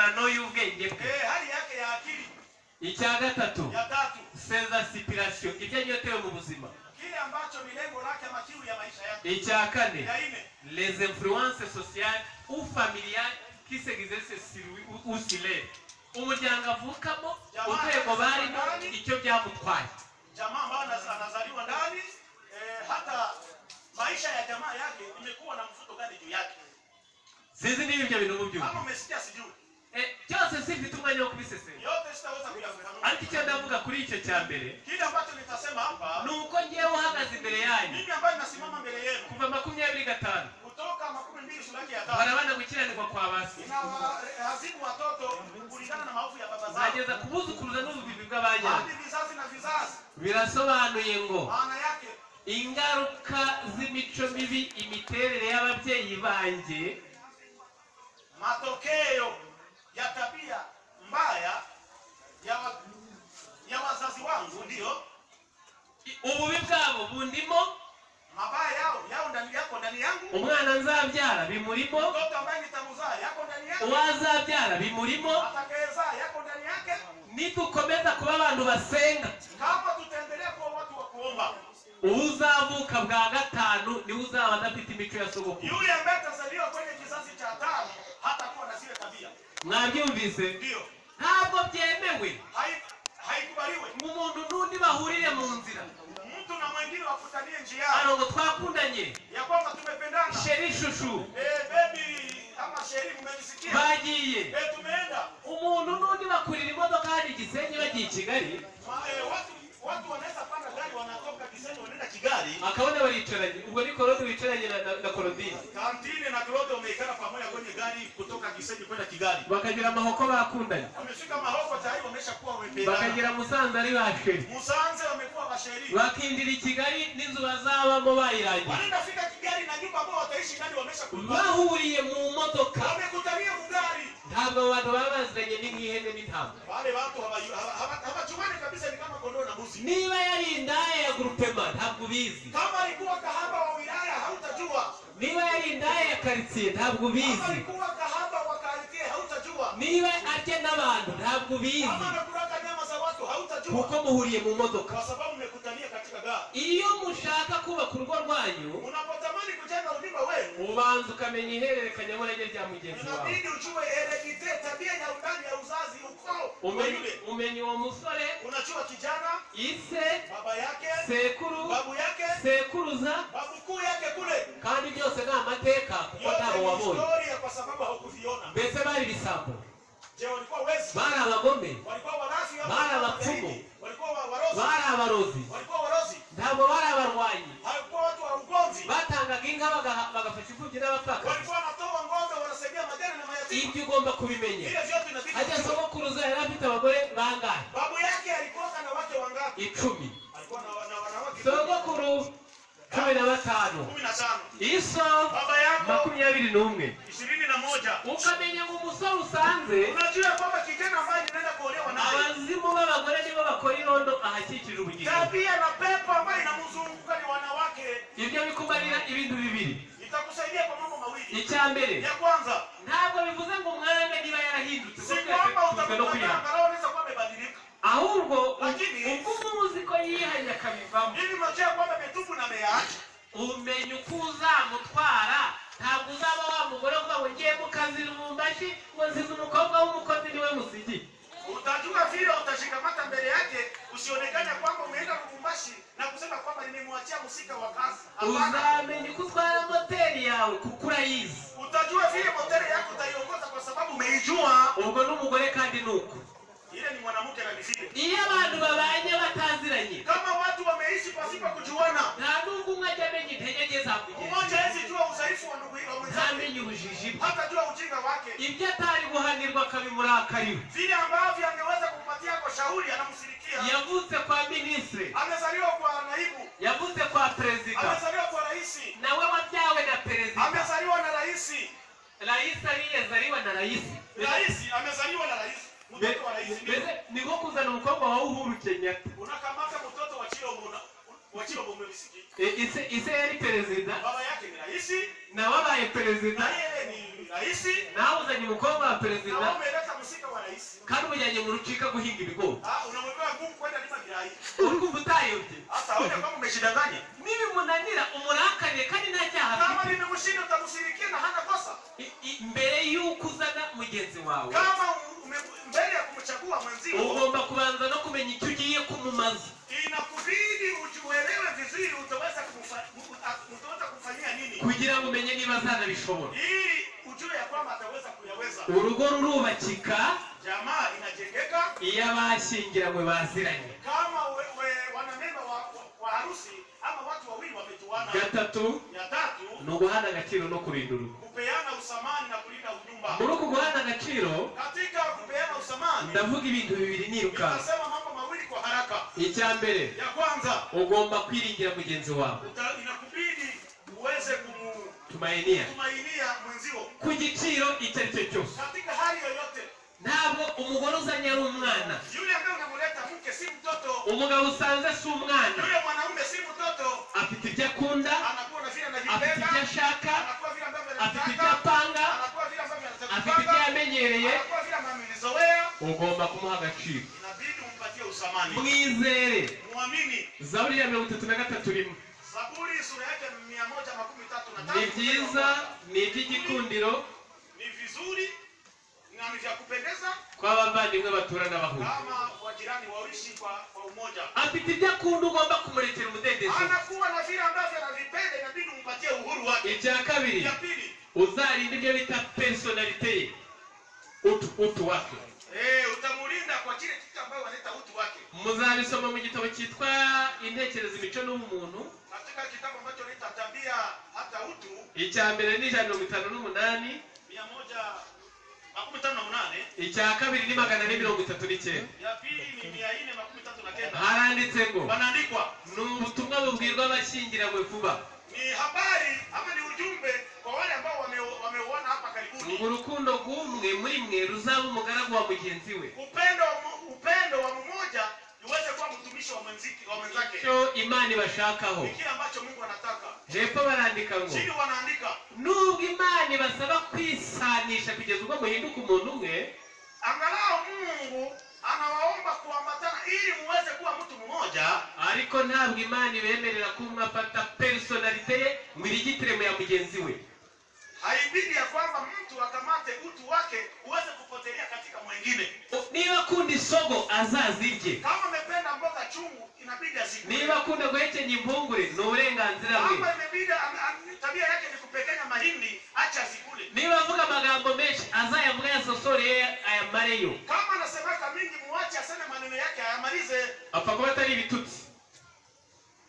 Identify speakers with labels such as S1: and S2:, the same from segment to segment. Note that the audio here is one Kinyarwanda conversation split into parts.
S1: ingororano y'ubwenge bwe,
S2: hali yake ya akili.
S1: Icya gatatu,
S2: Ya tatu,
S1: ses aspirations, ibyo anyotewe mu buzima.
S2: kile ambacho ni lengo lake ama kiu ya maisha yake.
S1: Icya kane,
S2: Ya nne,
S1: les influences sociales ou familiales qui s'exercent sur lui ou sur elle. Umuryango avukamo, urwego barimo, icyo byamutwaye.
S2: Jamaa ambayo anazaliwa ndani, hata maisha ya jamaa yake imekuwa na mvuto gani juu yake.
S1: Sizi niba ibyo bintu mubyumva.
S2: Kama umesikia sijui.
S1: Cyose sifite umwanya wo kubisesera.
S2: Yote sitaweza kuyafahamu.
S1: Ariko icyo ndavuga kuri icyo cya mbere,
S2: Kile ambacho nitasema hapa,
S1: nuko ngiye uhagaze imbere yanyu.
S2: mimi ambaye nasimama mbele yenu.
S1: Kuva 25
S2: Kutoka 12 sura ya 5.
S1: barabana gukiranirwa kwa basi.
S2: Hazibu watoto kulingana na maovu ya baba zao.
S1: Nageza kubuzukuruza n'ubuvivi bw'abanya.
S2: Hadi vizazi na vizazi.
S1: Birasobanuye ngo
S2: Maana yake
S1: ingaruka z'imico mibi imiterere y'ababyeyi banjye,
S2: matokeo ya tabia mbaya ya wazazi wangu ndio
S1: ububi bwabo bundimo,
S2: mabaya yao ndani yako ndani yangu.
S1: umwana nzabyara bimurimo,
S2: Mtoto ambaye nitamzaa yako ndani yake.
S1: uwazabyara bimurimo.
S2: Atakayezaa yako ndani yake.
S1: Nidukomeza kuba abantu basenga,
S2: Kama tutaendelea kuwa watu wa kuomba,
S1: uzavuka bwa gatanu niwe uzaba adafite imico ya sogokuru.
S2: yule ambaye atazaliwa kwenye kizazi cha 5 hatakuwa na zile tabia.
S1: Mwabyumvise?
S2: Ndio.
S1: Ntabwo byemewe
S2: Haikubaliwe
S1: umuntu n'undi bahurire mu nzira,
S2: mtu na mwingine wakutanie njiani,
S1: arongo twakundanye,
S2: ya kwamba tumependana,
S1: sheri shushu,
S2: baby ama sheri, mmenisikia,
S1: bagiye,
S2: tumeenda.
S1: umuntu n'undi bakurira imodoka hadi Gisenyi bagiye Kigali,
S2: watu wanaweza panda gari wanatoka Gisenyi wanaenda Kigali,
S1: akabona baricaranye. Ubwo ni Korode wicaranye na Korodine,
S2: Kantine na Korode wameikana pamoja kwenye gari kutoka Gisenyi kwenda Kigali,
S1: bakagira amahoko bakundanye,
S2: wamefika Mahoko tayari wameshakuwa wamependana,
S1: bakagira Musanze ari basheri,
S2: Musanze wamekuwa basheri,
S1: bakindira i Kigali n'inzu bazabamo bayirangiye,
S2: wanaenda fika Kigali na nyumba ambao wataishi ndani wameshakubali,
S1: bahuriye mu modoka,
S2: wamekutania mugari.
S1: ntabwo abantu baba baziranye n'ihene n'intama.
S2: Wale watu hawachumani kabisa, ni kama kondoo na mbuzi.
S1: Niba yari indaya ya grupema ntabwo ubizi,
S2: Kama alikuwa kahaba wa wilaya hautajua.
S1: niba yari indaya ya quartier ntabwo ubizi,
S2: Kama alikuwa kahaba wa quartier hautajua.
S1: niba arya n'abantu ntabwo ubizi,
S2: Kama anakuraka nyama za watu hautajua.
S1: kuko muhuriye mu modoka.
S2: Kwa sababu mmekutania katika gari.
S1: Iyo mushaka kubaka urugo rwanyu,
S2: Unapotamani kujenga ulimba wenu,
S1: ubanza ukamenya ihererekanyamurage rya mugenzi wawe,
S2: inabidi ujue heredite, tabia ya undani ya uzazi uko.
S1: umenye uwo musore,
S2: Unajua kijana,
S1: ise,
S2: baba yake,
S1: sekuru,
S2: babu yake,
S1: sekuruza,
S2: babu kuu yake kule.
S1: kandi byose ni amateka kuko ntabo
S2: Yote
S1: wabonye.
S2: historia kwa sababu haukuviona.
S1: Mbese bari ibisambo,
S2: Je, walikuwa wezi?
S1: bari abagome,
S2: Walikuwa warafi au
S1: bari abapfumu,
S2: walikuwa warozi?
S1: bari abarozi,
S2: Walikuwa warozi?
S1: ntabwo bari abarwanyi.
S2: Haikuwa watu wa ugomvi?
S1: Batangaga inka bagafasha imfubyi n'abapfakazi.
S2: Walikuwa wanatoa ng'ombe wanasaidia majani na mayatima?
S1: Ibyo ugomba kubimenya.
S2: Ile vyote inabidi.
S1: Hajya sogokuruza yari afite abagore bangahe?
S2: Babu yake alikuwa na wake wangapi?
S1: 10.
S2: Alikuwa na wanawake
S1: Sogokuru 15.
S2: 15.
S1: Iso
S2: Baba yako
S1: 21.
S2: 21.
S1: Ukamenya ngo umusore usanze,
S2: Unajua kwamba kijana ambaye anaenda kuolewa naye,
S1: abazimu b'abagore nibo bakora irondo ahakikije ubugingo.
S2: tabia na pepo ambayo inamzunguka ni wanawake.
S1: Ibyo bikumarira ibintu bibiri.
S2: Itakusaidia kwa mambo mawili.
S1: Icya mbere,
S2: Ya kwanza,
S1: ntabwo bivuze ngo umwanya niba yarahindutse,
S2: si kwamba utakutana anaweza kuwa amebadilika.
S1: ahubwo ubwo umuzi ko yihanye akabivamo.
S2: Hivi mnajua kwamba ametubu na ameacha.
S1: Umenya uko uzamutwara, ntabwo uzaba wa mugore uvuga ngo ngiye mu kazi Lubumbashi ngo nsize umukobwa w'umukozi niwe musigi.
S2: Utajua vile utashikamata mbele yake, usionekane kwamba umeenda Lubumbashi na kusema kwamba nimemwachia musika wa kazi.
S1: Uzamenya uko utwara moteri yawe kuko urayizi.
S2: Utajua vile moteri yako utaiongoza kwa sababu umeijua.
S1: Ubwo n'umugore kandi nuko.
S2: Ile ni mwanamke na vile.
S1: Iyo abantu babanye bataziranye,
S2: Kama watu wameishi pasipo kujuana,
S1: nta nubwo umwe ajya amenya intege za mugenzi,
S2: mmoja hawezi jua udhaifu wa ndugu yake,
S1: ntamenye ubujiji bwe,
S2: hata jua ujinga wake.
S1: ibyo atari guhanirwa akabimurakarira.
S2: Vile ambavyo angeweza kumpatia kwa shauri anamsirikia.
S1: Yavutse kwa ministre,
S2: Amezaliwa kwa naibu,
S1: yavutse kwa perezida,
S2: amezaliwa kwa rais,
S1: nawe wabyawe na perezida.
S2: amezaliwa na rais.
S1: Rais aliyezaliwa na rais.
S2: Rais amezaliwa na rais. Mtoto wa rais
S1: ni nko kuzana umukobwa wa Uhuru Kenyatta.
S2: Unakamata mtoto wa Chilombo umemsikia.
S1: Ise yari perezida,
S2: Baba yake ni rais,
S1: na wabaye perezida,
S2: na yeye ni rais,
S1: na uzanye umukobwa wa perezida,
S2: na umeleta unamusika wa rais.
S1: kandi umujyanye mu rucika guhinga ibigori.
S2: Unamweka ngumu kwenda lima birayi.
S1: Urumva utayobye.
S2: Hata hoja kama umeshidanganya.
S1: Nibi munanira umurakane kandi nta cyaha.
S2: Kama nimemshinda utamusirikia na hana kosa.
S1: Mbere yuko uzana mugenzi wawe.
S2: Kama mbele ya kumchagua mwenzio.
S1: Ugomba kubanza no kumenya icyo ugiye kumumaza.
S2: Inakubidi ujielewe vizuri utaweza kufanyia nini?
S1: Kugira ngo umenye niba azanabishobora.
S2: Ili ujue ya kwamba ataweza kuyaweza.
S1: Urugo rurubakika,
S2: jamaa inajengeka
S1: iyo abashyingiranywe baziranye.
S2: Kama wanamemba wa harusi ama watu wawili wamejuana.
S1: Gatatu, ni uguhana agaciro no kurinda urugo.
S2: Kupeana usamani na kulinda unyumba.
S1: Muri uko guhana agaciro,
S2: katika kupeana usamani,
S1: ndavuga ibintu bibiri niruka.
S2: Nasema mambo mawili kwa haraka.
S1: Icya mbere,
S2: ya kwanza,
S1: ugomba kwiringira mugenzi wawe.
S2: Inakubidi uweze
S1: tumainia
S2: mwenzio
S1: ku giciro icyo ari cyo cyose.
S2: Katika hali yoyote.
S1: Ntabwo umugore uzanye ari umwana.
S2: Yule ambaye unamuleta mke si mtoto.
S1: Umugabo usanze si umwana.
S2: Yule mwanaume si mtoto.
S1: Afite ibyo akunda,
S2: anakuwa na vile anajipenda,
S1: afite ibyo ashaka,
S2: anakuwa vile ambavyo anataka,
S1: afite ibyo apanga,
S2: anakuwa vile ambavyo anataka,
S1: afite ibyo yamenyereye,
S2: anakuwa vile amemzoea.
S1: Ugomba kumuha agaciro.
S2: Inabidi umpatie usamani.
S1: Mwizere.
S2: Muamini.
S1: Zaburi ya 33:1.
S2: Zaburi sura yake 133.
S1: Ni byiza, ni iby'igikundiro,
S2: ni vizuri na ni vya kupendeza
S1: kwa abavandimwe baturana bahuje.
S2: Kama wajirani waishi kwa umoja.
S1: Afite ibyo akunda ugomba kumurekera umudendezo.
S2: Anakuwa na vile ambavyo anavipenda, inabidi umpatie uhuru wake.
S1: Icya kabiri,
S2: ya pili,
S1: uzarinda ibyo bita personality, utu wake.
S2: Utamulinda kwa kile kitu ambacho wanaita utu wake.
S1: Muzabisoma mu gitabo cyitwa Intekerezo imico n'umuntu.
S2: Katika kitabu ambacho naita tabia hata utu.
S1: Icya mbere ni 158.
S2: 158.
S1: Icya kabiri ni 439.
S2: Ya pili ni 439.
S1: Haranditse ngo,
S2: banaandikwa,
S1: ni ubutumwa bubwirwa abashyingiranywe vuba.
S2: Ni habari ama ni ujumbe kwa wale ambao wameuona hapa karibuni.
S1: Ngo urukundo rw'umwe muri mwe ruzaba umugaragu wa mugenzi we.
S2: Upendo wa mmoja uweze kuwa mtumishi wa mwenzake.
S1: Cyo Imana ibashakaho.
S2: Kile ambacho Mungu anataka.
S1: Hepfo barandika ngo,
S2: chini wanaandika,
S1: nubwo Imana ibasaba kwisanisha kugeza ubwo muhinduka umuntu umwe,
S2: angalau Mungu anawaomba kuambatana ili muweze kuwa mtu mmoja,
S1: ariko ntabwo Imana ibemerera ko umwe afata personality ye ngo irigitire mu ya mugenzi we.
S2: Haibidi ya kwamba mtu akamate utu wake uweze kupotelea katika mwingine.
S1: Niba akunda isogo azazirye.
S2: Kama amependa mboga chungu inabidi azikule.
S1: Niba akunda guhekenya impungure ni uburenganzira bwe.
S2: Kama imebidi tabia yake ni kupekenya mahindi, acha azikule.
S1: Niba avuga amagambo menshi azayamwe yasosore ayamareyo.
S2: Kama anasemaka mingi muache aseme maneno yake ayamalize.
S1: Apfa kuba atari ibitutsi.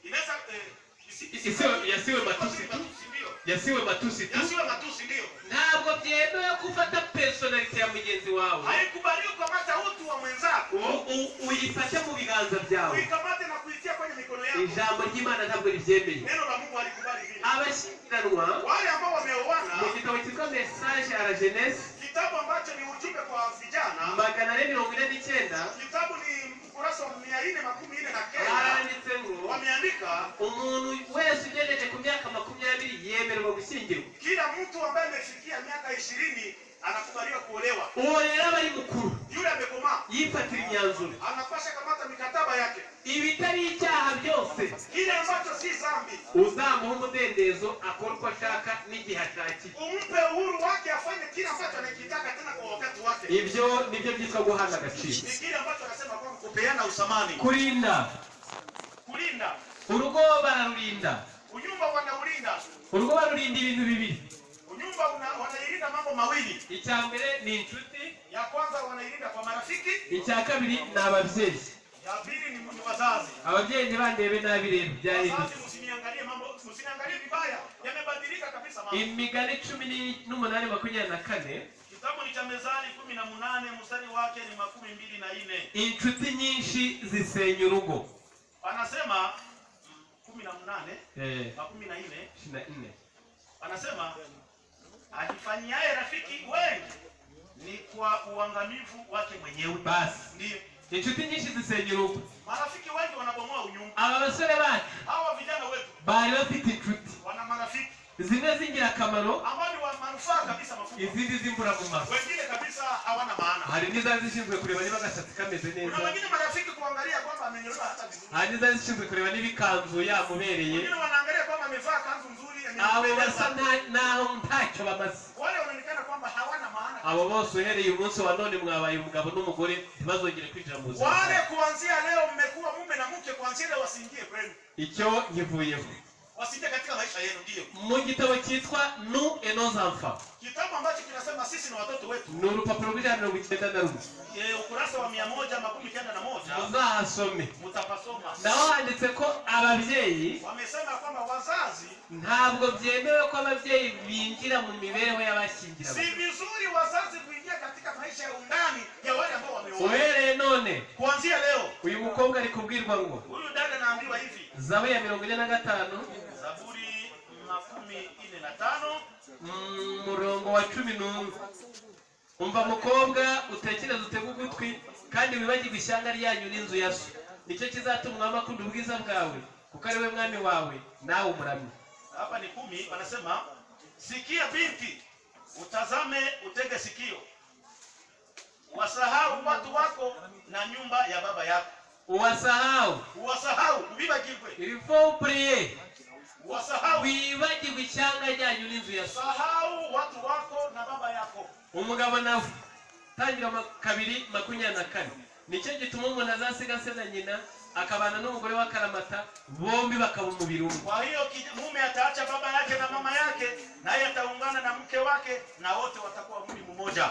S2: Inaweza
S1: yasiwe matusi tu. Yasiwe matusi tu.
S2: Yasiwe matusi ndio.
S1: Ntabwo byemewe kufata personality ya mugenzi wawe.
S2: Haikubaliwi kukamata utu wa mwenzako.
S1: Uyifashe mu biganza byawe.
S2: Uikamate na kuitia kwenye mikono yako.
S1: Ijambo ry'Imana ntabwo ribyemeye.
S2: Neno la Mungu halikubali vile.
S1: Abashyingiranwa,
S2: wale ambao wameoana,
S1: mu gitabo cyitwa Message à la Jeunesse,
S2: kitabu ambacho ni ujumbe kwa vijana,
S1: 449.
S2: kitabu ni ukurasa wa 449.
S1: Haranditse ngo,
S2: wameandika,
S1: umuntu wese ugejeje ku myaka 20 yemererwa gushyingirwa.
S2: Kila mtu ambaye amefikia miaka 20 anakubaliwa kuolewa.
S1: Uwo rero abari mukuru,
S2: yule amekomaa,
S1: yifatira imyanzuro,
S2: anapasha kamata mikataba yake.
S1: Ibitari icyaha byose,
S2: kile ambacho si dhambi,
S1: uzamuha umudendezo akora uko ashaka n'igihe ashakiye.
S2: Umpe uhuru wake afanye kile ambacho anakitaka tena kwa wakati wake.
S1: Ibyo nibyo byitwa guhana agaciro.
S2: Ni kile ambacho anasema kwamba kupeana usamani.
S1: Kurinda. Urugo bararurinda.
S2: Unyumba wanaulinda.
S1: Urugo barurinda ibintu bibiri.
S2: Unyumba wanailinda mambo mawili.
S1: Icya mbere ni inshuti.
S2: Ya kwanza wanailinda kwa marafiki.
S1: Icya kabiri ni ababyeyi.
S2: Ya pili ni wazazi.
S1: Ababyeyi ntibandebe nabi rero byahindutse.
S2: Wazazi msiniangalie mambo, msiniangalie vibaya. Yamebadilika kabisa mambo.
S1: Imigani 18:24.
S2: Kitabu ni cha Mezali 18 mstari wake ni 24.
S1: Inshuti nyinshi zisenya urugo.
S2: Anasema 18
S1: 24.
S2: Anasema ajifanyaye rafiki wengi ni kwa uangamivu wake mwenyewe.
S1: Basi
S2: ndio
S1: inshuti nyinshi zisenya urugo.
S2: Marafiki wengi wanabomoa unyumba.
S1: Aba basore bacu,
S2: hawa vijana wetu
S1: bari bafite inshuti,
S2: wana marafiki
S1: zimwe zingira akamaro,
S2: ambao ni wa manufaa kabisa makubwa,
S1: izindi zimbura mu maso,
S2: wengine kabisa hawana maana.
S1: hari n'izazishinzwe kureba niba agasatsi kameze neza.
S2: Kuna wengine marafiki kuangalia kwamba amenyolewa hata vizuri.
S1: hari n'izazishinzwe kureba niba ikanzu yamubereye.
S2: Wengine wanaangalia kwamba amevaa kanzu nzuri.
S1: abo basa naho ntacyo bamaze.
S2: Wale wanaonekana kwamba hawana maana.
S1: abo bose uhereye umunsi wa none mwabaye umugabo n'umugore ntibazongere kwinjira mu buzima.
S2: Wale kuanzia leo mmekuwa mume na mke, kuanzia leo wasiingie kwenu.
S1: icyo nkivuyeho.
S2: Wasiingie katika maisha yenu. Ndio
S1: mu gitabo cyitwa Nous et nos enfants.
S2: kitabu ambacho kinasema sisi na watoto wetu.
S1: ni urupapuro rw'191.
S2: Ukurasa wa 191.
S1: muzahasome.
S2: Mutapasoma.
S1: naho handitse ko ababyeyi
S2: Wamesema kwamba wazazi,
S1: ntabwo byemewe ko ababyeyi binjira mu mibereho y'abashyingiranywe.
S2: si vizuri wazazi kuingia katika maisha ya undani ya wale ambao wameoa.
S1: uhereye none
S2: Kuanzia leo
S1: uyu mukobwa ari kubwirwa ngo
S2: huyu dada anaambiwa hivi.
S1: Zaburi ya 45
S2: Zaburi 45
S1: murongo wa 11. umva mukobwa utekereze utege ugutwi kandi wibagirwe ishyanga ryanyu n'inzu ya so, nicyo kizatuma umwami akunda ubwiza bwawe kuko ari we mwami wawe nawe umuramye.
S2: Hapa ni 10 wanasema, sikia binti, utazame utege sikio, wasahau watu wako na nyumba ya baba yako.
S1: uwasahau
S2: ubibagirwe.
S1: il faut prier.
S2: Wasahau,
S1: wibagirwe ishyanga ryanyu n'inzu ya so.
S2: sahau watu wako na baba yako.
S1: umugabo nawe tangira 2:24 nicyo gituma umuntu azasiga se na nyina akabana n'umugore wa karamata, bombi bakaba umubiri umwe.
S2: Kwa hiyo mume ataacha baba yake na mama yake, naye ataungana na mke wake, na wote watakuwa mwili mmoja.